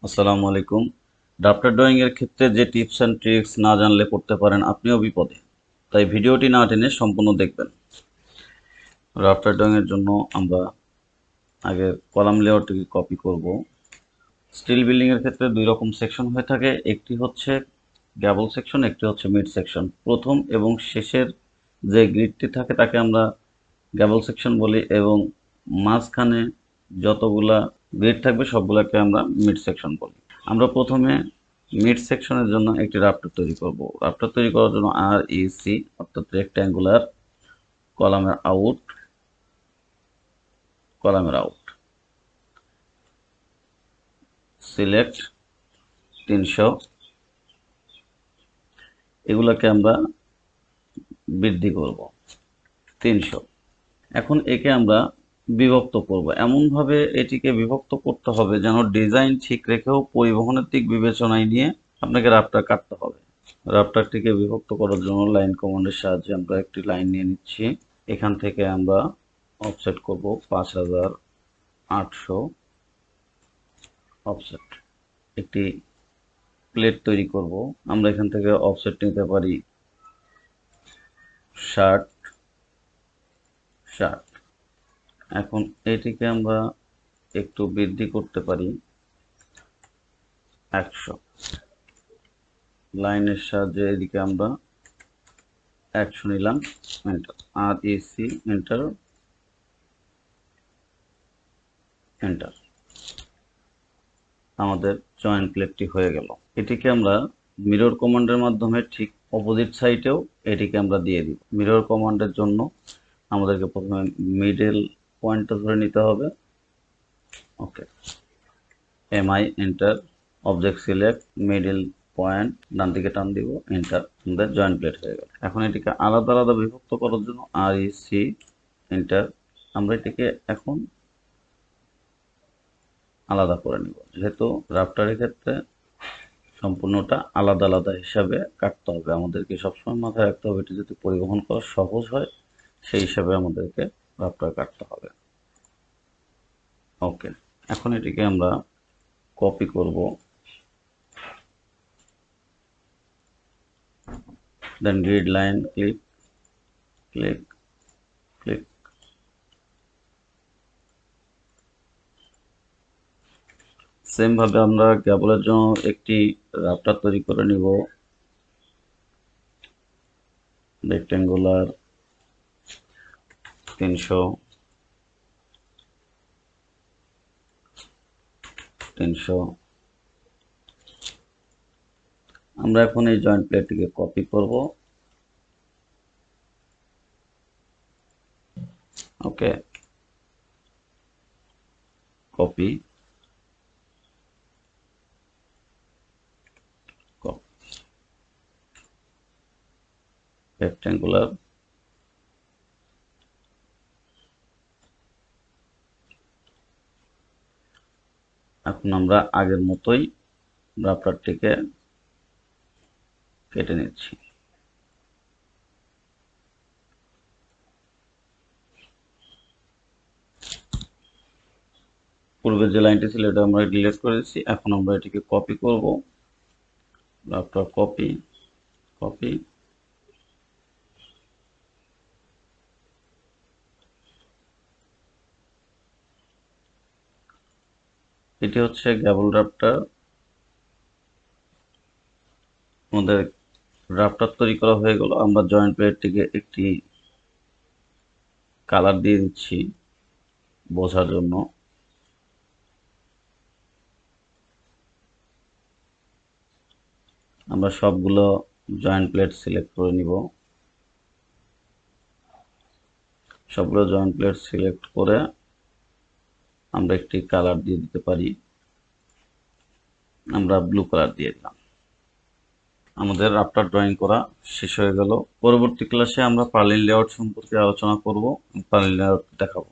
আসসালামু আলাইকুম। Drafter drawing এর ক্ষেত্রে যে টিপস অ্যান্ড ট্রিক্স না জানলে পড়তে পারেন আপনিও বিপদে। তাই ভিডিওটি না টেনে সম্পূর্ণ দেখবেন। ড্রাফটার ড্রয়িং এর জন্য আমরা আগে কলাম লেআউটটিকে কপি করব। স্টিল বিল্ডিং এর ক্ষেত্রে দুই রকম সেকশন হয়ে থাকে, একটি হচ্ছে গ্যাবল সেকশন, একটি হচ্ছে মিড সেকশন। প্রথম এবং শেষের যে গ্রিডটি থাকে তাকে আমরা গ্যাবল সেকশন বলি এবং মাঝখানে যতগুলা গ্রিড থাকবে সবগুলোকে আমরা মিড সেকশন বলি। আমরা প্রথমে মিড সেকশনের জন্য একটি রাফটার তৈরি করব। রাফটার তৈরি করার জন্য REC অর্থাৎ রেক্ট্যাঙ্গুলার কলামের আউট সিলেক্ট 300, এগুলোকে আমরা বৃদ্ধি করব 300। এখন একে আমরা বিভক্ত করব, এমনভাবে এটিকে বিভক্ত করতে হবে যেন ডিজাইন ঠিক রেখেও পরিবহনের দিক বিবেচনায় নিয়ে আপনাকে রাফটার কাটতে হবে। রাফটারটিকে বিভক্ত করার জন্য লাইন কমান্ডের সাহায্যে আমরা একটি লাইন নিয়ে নিচ্ছি। এখান থেকে আমরা অফসেট করব 5800 অফসেট। একটি প্লেট তৈরি করব। আমরা এখান থেকে অফসেট নিতে পারি 60। এখন এটিকে আমরা একটু বৃদ্ধি করতে পারি 100। লাইনের সাহায্যে এদিকে আমরা 100 নিলাম, এন্টার। REC enter, enter. আমাদের জয়েন্ট প্লেটটি হয়ে গেল। এটিকে আমরা মিরর কমান্ডের মাধ্যমে ঠিক অপোজিট সাইডেও এটিকে আমরা দিয়ে দিব। মিরর কমান্ডের জন্য আমাদেরকে প্রথমে মিডল পয়েন্টটা ধরে নিতে হবে। Okay, MI enter, object select, middle point ডান দিকে টান দিব, এন্টার। আমাদের জয়েন্ট প্লেট হয়ে গেল। এখন এটিকে আলাদা আলাদা বিভক্ত করার জন্য REC এন্টার। আমরা এটিকে এখন আলাদা করে নিব, যেহেতু রাফটারের ক্ষেত্রে সম্পূর্ণটা আলাদা আলাদা হিসাবে কাটতে হবে। আমাদেরকে সবসময় মাথায় রাখতে হবে এটি যদি পরিবহন করা সহজ হয় সেই হিসাবে আমাদেরকে রাফটার কাটতে হবে। ওকে, এখন এটিকে আমরা কপি করব, then grid line click click click. Same ভাবে আমরা কেবলের জন্য একটি রাফটার তৈরি করে নিব। রেক্ট্যাঙ্গুলার 300 300। আমরা এখন এই জয়েন্ট প্লেটটিকে কপি করব। ওকে, কপি রেক্ট্যাঙ্গুলার। এখন আমরা আগের মতোই রাফটারটিকে কেটে নিচ্ছি। পূর্বে যে লাইনটি ছিল এটা আমরা ডিলিট করে দিচ্ছি। এখন আমরা এটিকে কপি করব। রাফটার কপি কপি, এটি হচ্ছে গ্যাবল রাফটার। আমাদের রাফটার তৈরি করা হয়ে গেল। আমরা জয়েন্ট প্লেটটিকে একটি কালার দিয়ে দিচ্ছি বোঝার জন্য। আমরা সবগুলো জয়েন্ট প্লেট সিলেক্ট করে নিব। সবগুলো জয়েন্ট প্লেট সিলেক্ট করে আমরা একটি কালার দিয়ে দিতে পারি। আমরা ব্লু কালার দিয়ে দিলাম। আমাদের রাফটার ড্রয়িং করা শেষ হয়ে গেল। পরবর্তী ক্লাসে আমরা পার্লিন লেআউট সম্পর্কে আলোচনা করব, পার্লিন লেআউট দেখাবো।